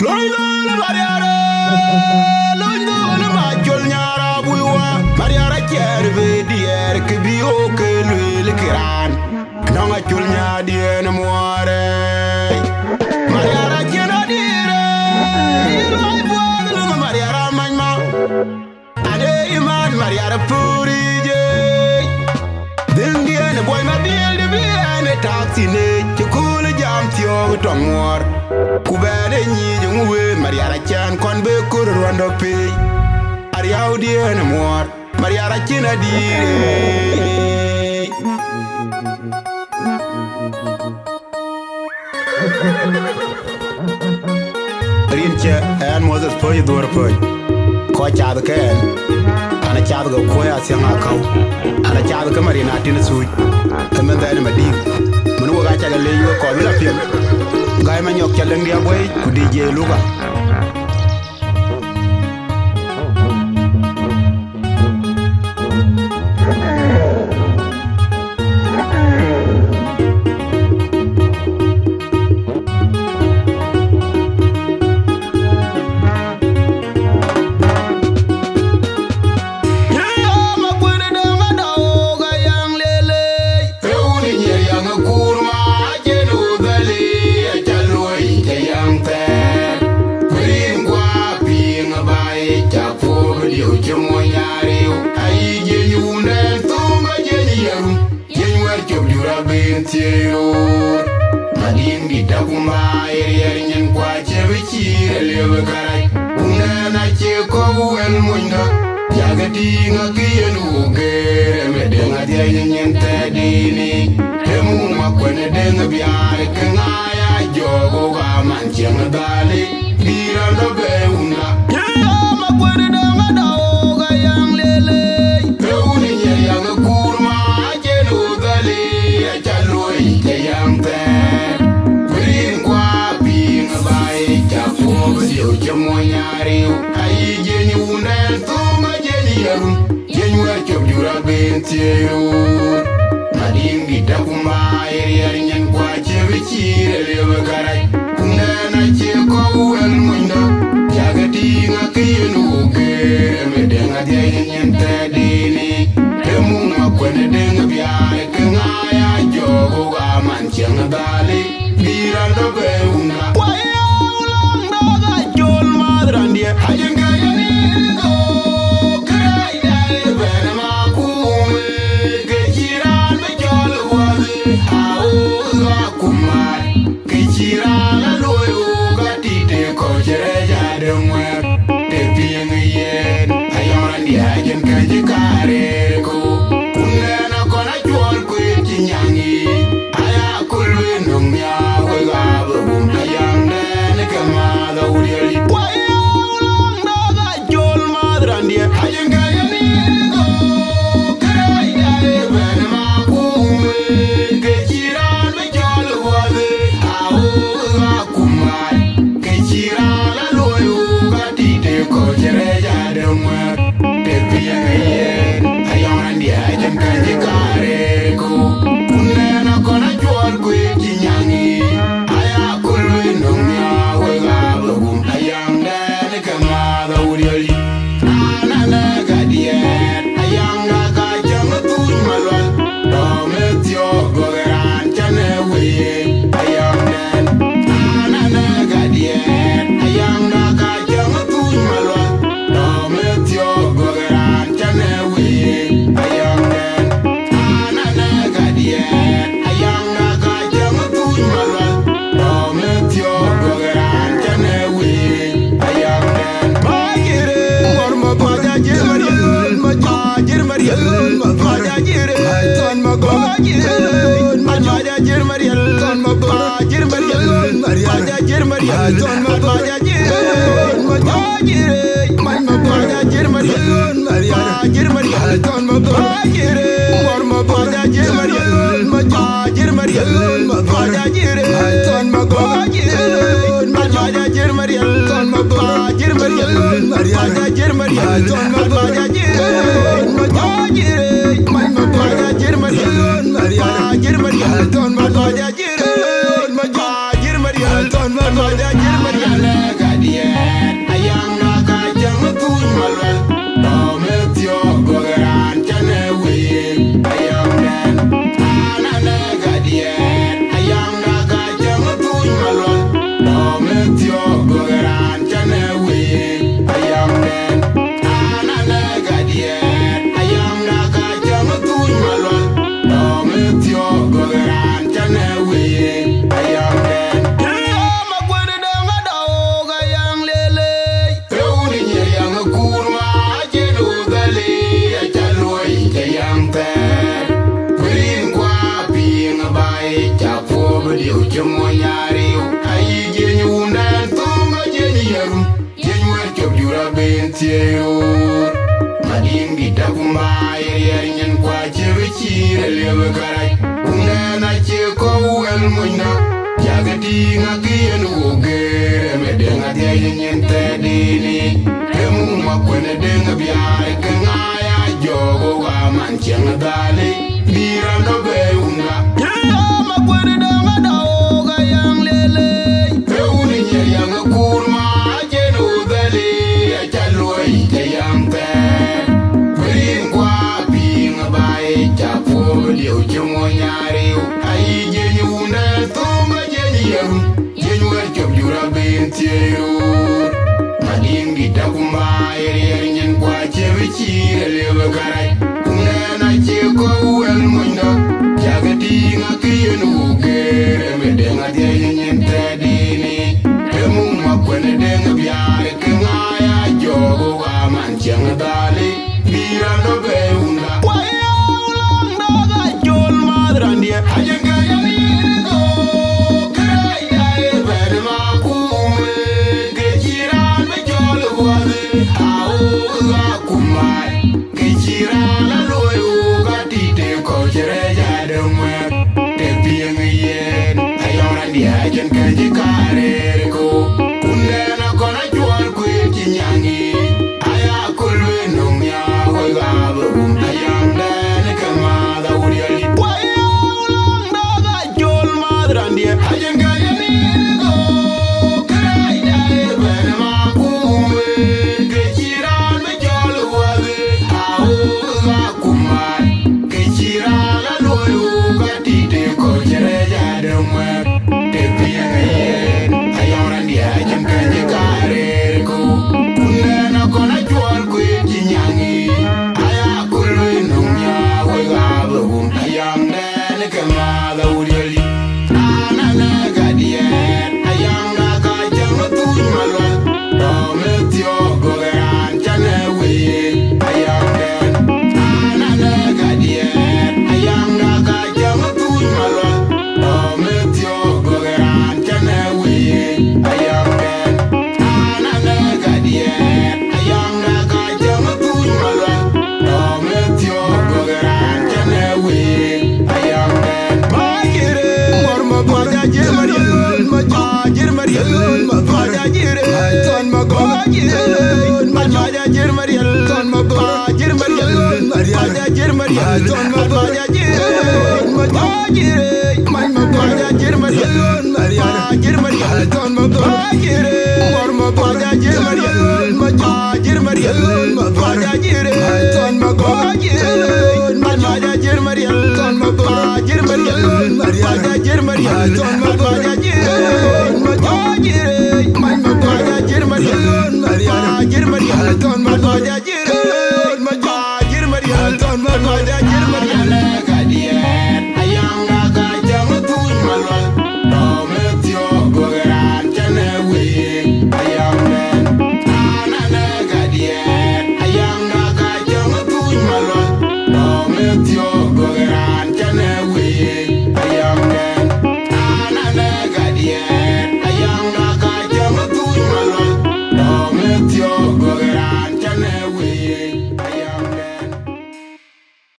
Loindole Mariara, Loindole Majol Nyara Buiwa, Mariara Kerve, Dier, Kibio, Kelul, Kiran, Nonga Julnya, Dien Moire, Mariara Kenadire, Mariara Manma, Ade Iman, Mariara Puri, then the boy, my dear, the beer, a taxi, to cool a jam to your tongue war. Kubere ni jungwe Mariara chan kon be kur rondo pe Ariau dia na muar Mariara china dire Rinche an Moses poje dur poje ko chaad ken ana chaad go koya sianga kau ana chaad ka marina tin suj kamen da ni madi mun wo ga chaga le yo ko bila piem Gaya manyok chaleng dia boy ku DJ Luka Madin di takuma eri nyen kwa chebichi lewe karai Unana che ko wen muinda Jagati ngakiyenu gere medenga dia nyen tedini Temu makwene denga biare kengaya jogo ga mancheng dali Dirando beuna Ya makwene denga dao ga yang lele Beuni nye yang kurma jenu dali Chaloi ke yang ter Green kwa ping bai Chapo siu chemonyari Ai jeni unel tunga jeni yarum Jeni wachop jura bentiyo Mading di takuma eri nyen kwa chebichire lewe karai Unena che ko wen muinda Jagati ngakiyenu kere Medenga dia nyen tedini Temu makwene denga biare kengaya jogo ga mancheng dali Dirando beuna Waya ulang daga jol madrandia Hajenga yaniko Krai dali bena makume Kechiran bejol wazi Auza kumar Kechiran aloyo Gatite kochere jade mwer Tepieng yen Ayoran di hajen kajikare ko Unena kona jual kwe chinyangi Aya kulwe nung ya wega berbum Ayang dene kemada uriali Waya ulang daga jol madrandia Hajen kaya niko Kerai dale bene makume Kechiran bejol wazi Auza kumar Kechiran aloyo Gatite kochere jade mwer Tepieng yen Ayoran di hajen kajikare ko Unena kona jual kwe chinyangi Aya kulwe nung ya wega berbum Ayang dene kemada uriali Anana gadien Ayang naga jang tuj malwal Dometio gogeran chane weye Ayang den Anana gadien Ayang naga jang tuj malwal Dometio gogeran chane weye Ayang den Anana gadien Ayang naga jang tuj malwal Dometio gogeran chane weye Ayang den Majire Morma majajir mariel Majajir mariel Majajire Majajire Majajir mariel Majajir mariel Majajir mariel Majajire Majajire Majajir mariel Majajir mariel Majajire Morma majajir mariel Majajir mariel Majajire Majajire Majajir mariel Majajir mariel Majajir mariel Majajire Majajire Majajir mariel Majajir mariel Majajire Majajir mariel Majajir mariel ngakien ugere me denga dia nyente dini emu makwene denga biare kengaya jogo wa mancheng dali birando be unga makwene denga daoga yang lele euni nyer yang kurma jenu dali achaloi te yang te perin kwa pinga bae chapo liu chumo nyariu ai jenyu una tunga jenyu jenyu erchop jura bentiru mading di takumba eri nyen kwa chewe chire lewe karai unena cheko uel mundo jagati ngakien ugere medenga dia nyen tedini emu makwene denga biare kengaya jogo wa mancheng dali birando be unga waya ulang daga jol madrandia ajenga yanirgo kaya ebe makume kejiran be jol wale au ga kumai kejiran loyo gatite ko jereja demwe te pieng yen ayora dia jen keji kareko unena kona jual kuiti nyangi aya kulwe nomya hoiga bum ayam den kemada uriali waya ulang daga jol madrandia ajenga yanirgo kaya ebe makume kejiran be jol wale au ga kumai kejiran loyo gatite ko jereja demwe te pieng yen ayora dia jen keji kareko unena kona jual kuiti nyangi aya kulwe nomya hoiga bum ayam den kemada uriali anana gadien ayam ga jang tuj malwal dometio gogeran chane wiye ayam den anana gadien ayam ga jang tuj malwal dometio gogeran chane wiye ayam den anana gadien ayam ga jang tuj malwal dometio gogeran chane wiye ayam den magire morma baja jirmariel jirmariel baja jire ton magire baja jirmariel ton jirmariel baja jirmariel ton baja jire baja jirmariel jirmariel ton magire morma baja jirmariel jirmariel baja jire ton magire baja jirmariel ton jirmariel baja jirmariel ton